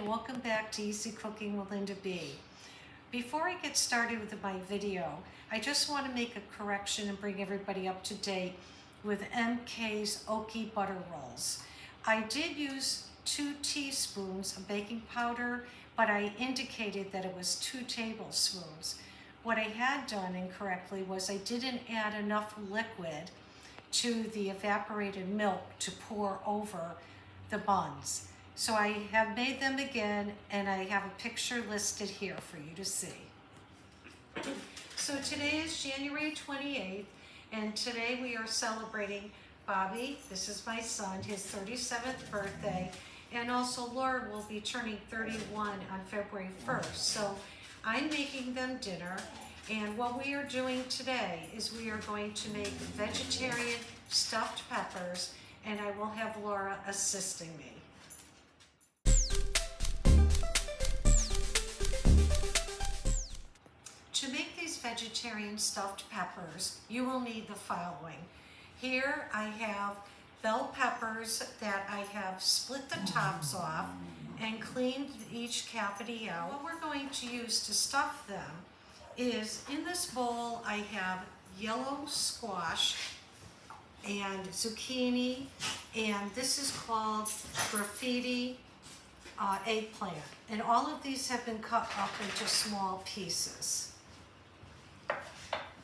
welcome back to Easy Cooking with Linda B. Before I get started with my video, I just want to make a correction and bring everybody up to date with MK's Oki butter rolls. I did use 2 teaspoons of baking powder, but I indicated that it was 2 tablespoons. What I had done incorrectly was I didn't add enough liquid to the evaporated milk to pour over the buns. So I have made them again, and I have a picture listed here for you to see. So today is January 28th, and today we are celebrating Bobby, this is my son, his 37th birthday, and also Laura will be turning 31 on February 1st. So I'm making them dinner, and what we are doing today is we are going to make vegetarian stuffed peppers, and I will have Laura assisting me. To make these vegetarian stuffed peppers, you will need the following. Here I have bell peppers that I have split the tops off and cleaned each cavity out. What we're going to use to stuff them is, in this bowl I have yellow squash and zucchini, and this is called graffiti eggplant. And all of these have been cut up into small pieces.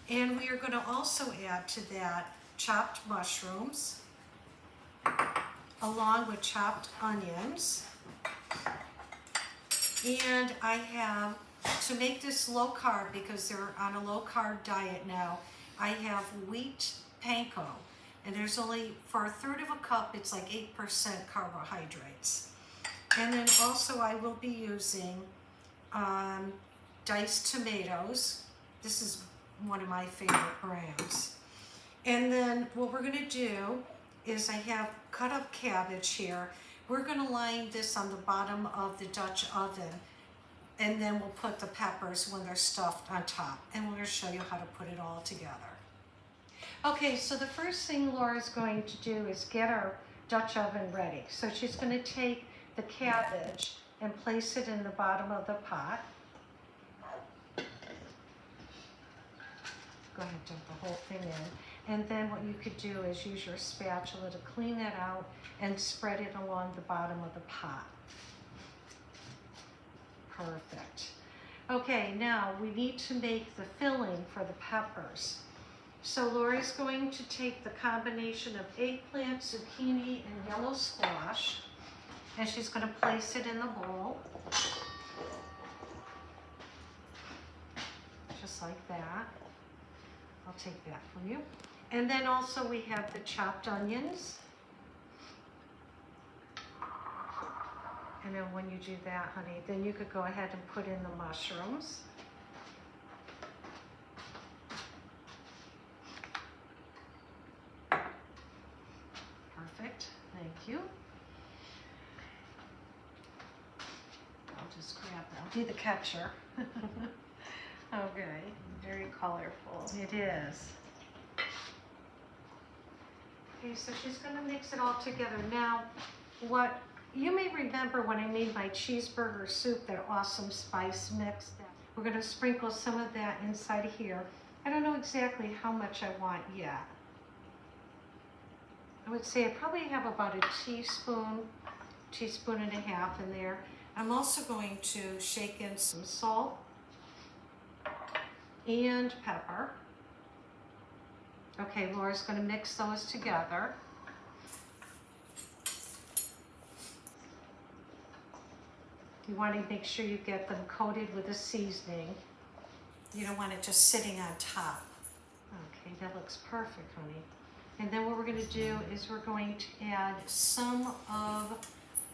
And we are going to also add to that chopped mushrooms, along with chopped onions. And I have, to make this low carb, because they're on a low carb diet now, I have wheat panko. And there's only, for 1/3 of a cup, it's like 8% carbohydrates. And then also I will be using diced tomatoes. This is one of my favorite brands. And then what we're going to do is I have cut up cabbage here. We're going to line this on the bottom of the Dutch oven, and then we'll put the peppers when they're stuffed on top, and we're going to show you how to put it all together. Okay, so the first thing Laura's going to do is get our Dutch oven ready. So she's going to take the cabbage and place it in the bottom of the pot. Go ahead and dump the whole thing in. And then what you could do is use your spatula to clean that out and spread it along the bottom of the pot. Perfect. Okay, now we need to make the filling for the peppers. So Lori's going to take the combination of eggplant, zucchini, and yellow squash, and she's going to place it in the bowl. Just like that. I'll take that for you. And then also we have the chopped onions. And then when you do that, honey, then you could go ahead and put in the mushrooms. Perfect, thank you. I'll just grab that. I'll be the catcher. Okay, very colorful. It is. Okay, so she's going to mix it all together. Now, what you may remember when I made my cheeseburger soup, that awesome spice mix, we're going to sprinkle some of that inside here. I don't know exactly how much I want yet. I would say I probably have about a teaspoon and a half in there. I'm also going to shake in some salt and pepper. Okay, Laura's going to mix those together. You want to make sure you get them coated with a seasoning. You don't want it just sitting on top. Okay, that looks perfect, honey. And then what we're going to do is we're going to add some of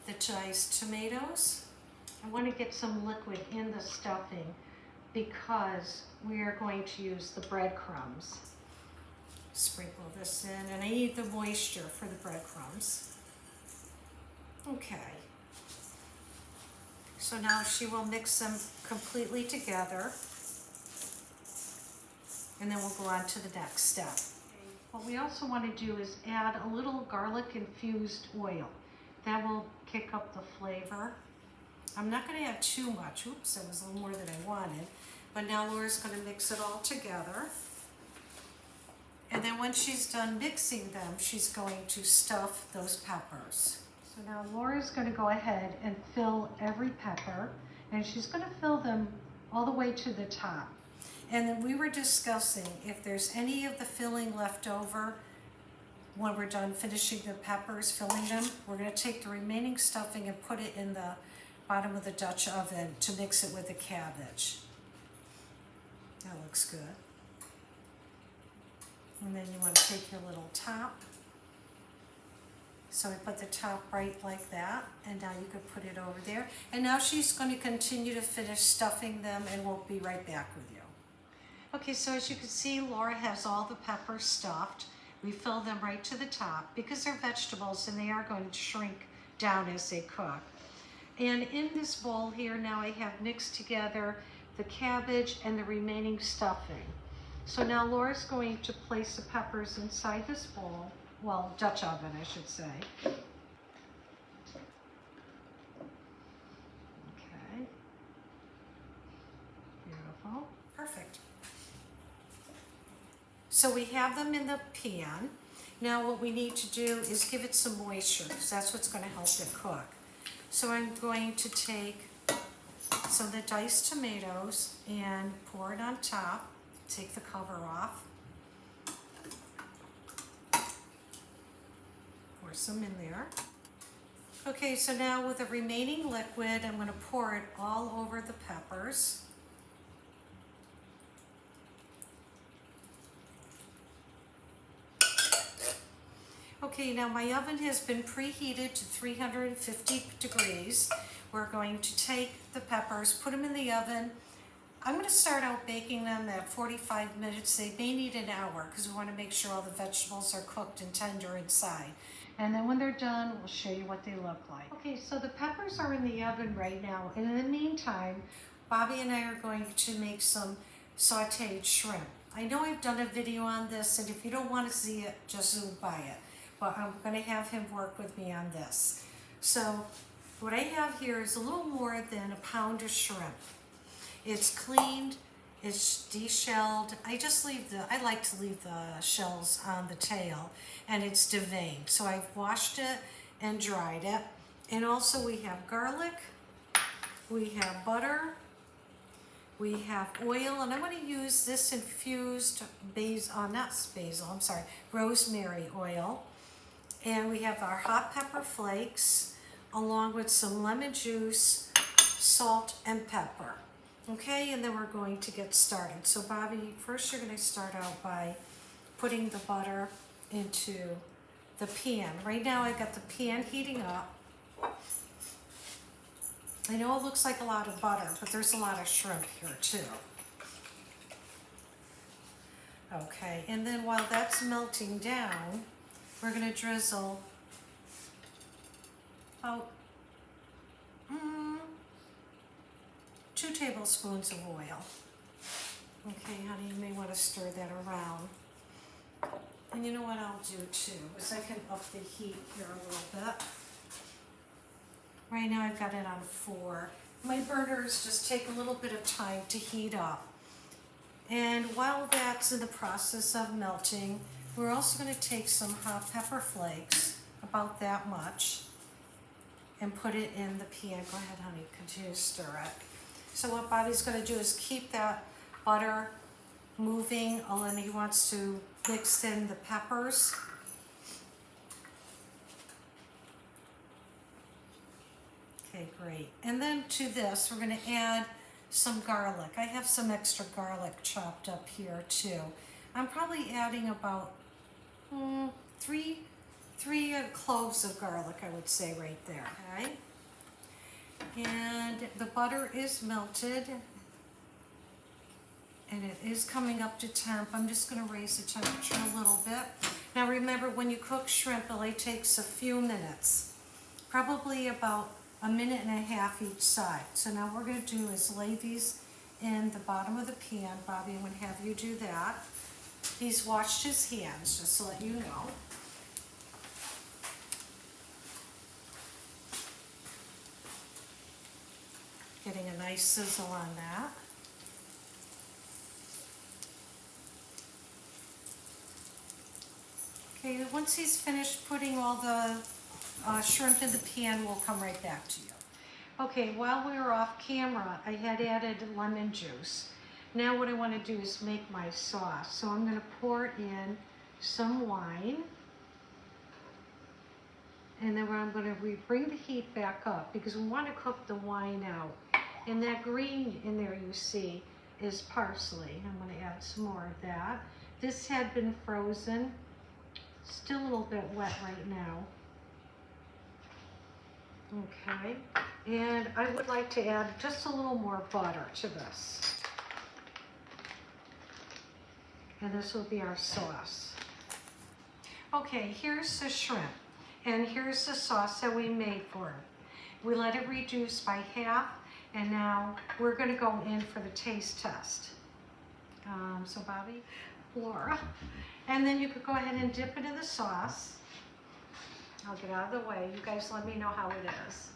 the diced tomatoes. I want to get some liquid in the stuffing because we are going to use the breadcrumbs. Sprinkle this in, and I need the moisture for the breadcrumbs. Okay. So now she will mix them completely together, and then we'll go on to the next step. What we also want to do is add a little garlic infused oil. That will kick up the flavor. I'm not going to add too much. Oops, that was a little more than I wanted. But now Laura's going to mix it all together. And then when she's done mixing them, she's going to stuff those peppers. So now Laura's going to go ahead and fill every pepper, and she's going to fill them all the way to the top. And then we were discussing if there's any of the filling left over when we're done finishing the peppers, filling them, we're going to take the remaining stuffing and put it in the bottom of the Dutch oven to mix it with the cabbage. That looks good. And then you want to take your little top. So we put the top right like that, and now you could put it over there. And now she's going to continue to finish stuffing them, and we'll be right back with you. Okay, so as you can see, Laura has all the peppers stuffed. We fill them right to the top because they're vegetables and they are going to shrink down as they cook. And in this bowl here now I have mixed together the cabbage and the remaining stuffing. So now Laura's going to place the peppers inside this bowl, well, Dutch oven I should say. Okay, beautiful, perfect. So we have them in the pan. Now what we need to do is give it some moisture because that's what's going to help it cook. So I'm going to take some of the diced tomatoes and pour it on top. Take the cover off. Pour some in there. Okay, so now with the remaining liquid, I'm going to pour it all over the peppers. Okay, now my oven has been preheated to 350 degrees. We're going to take the peppers, put them in the oven. I'm going to start out baking them at 45 minutes. They may need an hour because we want to make sure all the vegetables are cooked and tender inside. And then when they're done, we'll show you what they look like. Okay, so the peppers are in the oven right now. And in the meantime, Bobby and I are going to make some sauteed shrimp. I know I've done a video on this, and if you don't want to see it, just zoom by it. But I'm going to have him work with me on this. So what I have here is a little more than a pound of shrimp. It's cleaned, it's deshelled. I like to leave the shells on the tail, and it's deveined. So I've washed it and dried it. And also we have garlic, we have butter, we have oil, and I'm going to use this infused rosemary oil. And we have our hot pepper flakes, along with some lemon juice, salt, and pepper. Okay, and then we're going to get started. So Bobby, first you're going to start out by putting the butter into the pan. Right now I've got the pan heating up. I know it looks like a lot of butter, but there's a lot of shrimp here too. Okay, and then while that's melting down, we're going to drizzle about 2 tablespoons of oil. Okay, honey, you may want to stir that around. And you know what I'll do too, is I can up the heat here a little bit. Right now I've got it on 4. My burners just take a little bit of time to heat up. And while that's in the process of melting, we're also going to take some hot pepper flakes, about that much, and put it in the pan. Go ahead, honey, continue to stir it. So what Bobby's going to do is keep that butter moving, and then he wants to mix in the peppers. Okay, great. And then to this, we're going to add some garlic. I have some extra garlic chopped up here too. I'm probably adding about three cloves of garlic, I would say, right there. Okay. And the butter is melted, and it is coming up to temp. I'm just going to raise the temperature a little bit. Now remember, when you cook shrimp, it only takes a few minutes, probably about 1.5 minutes each side. So now what we're going to do is lay these in the bottom of the pan. Bobby, I'm going to have you do that. He's washed his hands, just to let you know. nice sizzle on that. Okay, once he's finished putting all the shrimp in the pan, we'll come right back to you. Okay, while we were off camera, I had added lemon juice. Now what I want to do is make my sauce. So I'm going to pour in some wine. And then I'm going to bring the heat back up because we want to cook the wine out. And that green in there you see is parsley. I'm going to add some more of that. This had been frozen. Still a little bit wet right now. Okay, and I would like to add just a little more butter to this. And this will be our sauce. Okay, here's the shrimp. And here's the sauce that we made for it. We let it reduce by half, and now we're going to go in for the taste test. So Bobby, Laura, and then you could go ahead and dip it in the sauce. I'll get out of the way. You guys let me know how it is.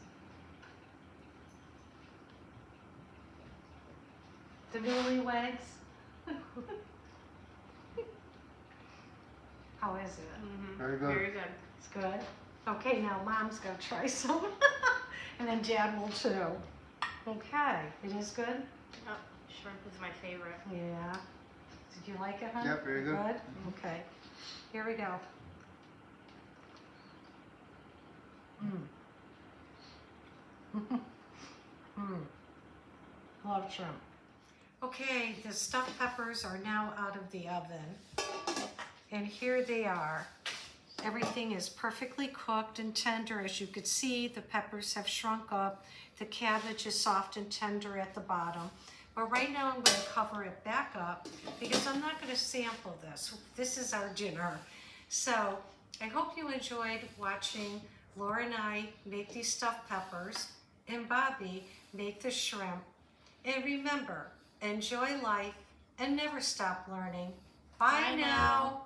The newlyweds. How is it? Mm-hmm. Very good. Very good. It's good. Okay, now Mom's gonna try some, and then Dad will too. Okay, it is good. Oh, shrimp is my favorite. Yeah. Did you like it, huh? Yep, very good. Good. Okay. Here we go. Love shrimp. Okay, the stuffed peppers are now out of the oven. And here they are. Everything is perfectly cooked and tender. As you could see, the peppers have shrunk up. The cabbage is soft and tender at the bottom. But right now I'm going to cover it back up because I'm not going to sample this. This is our dinner. So I hope you enjoyed watching Laura and I make these stuffed peppers and Bobby make the shrimp. And remember, enjoy life and never stop learning. Bye now.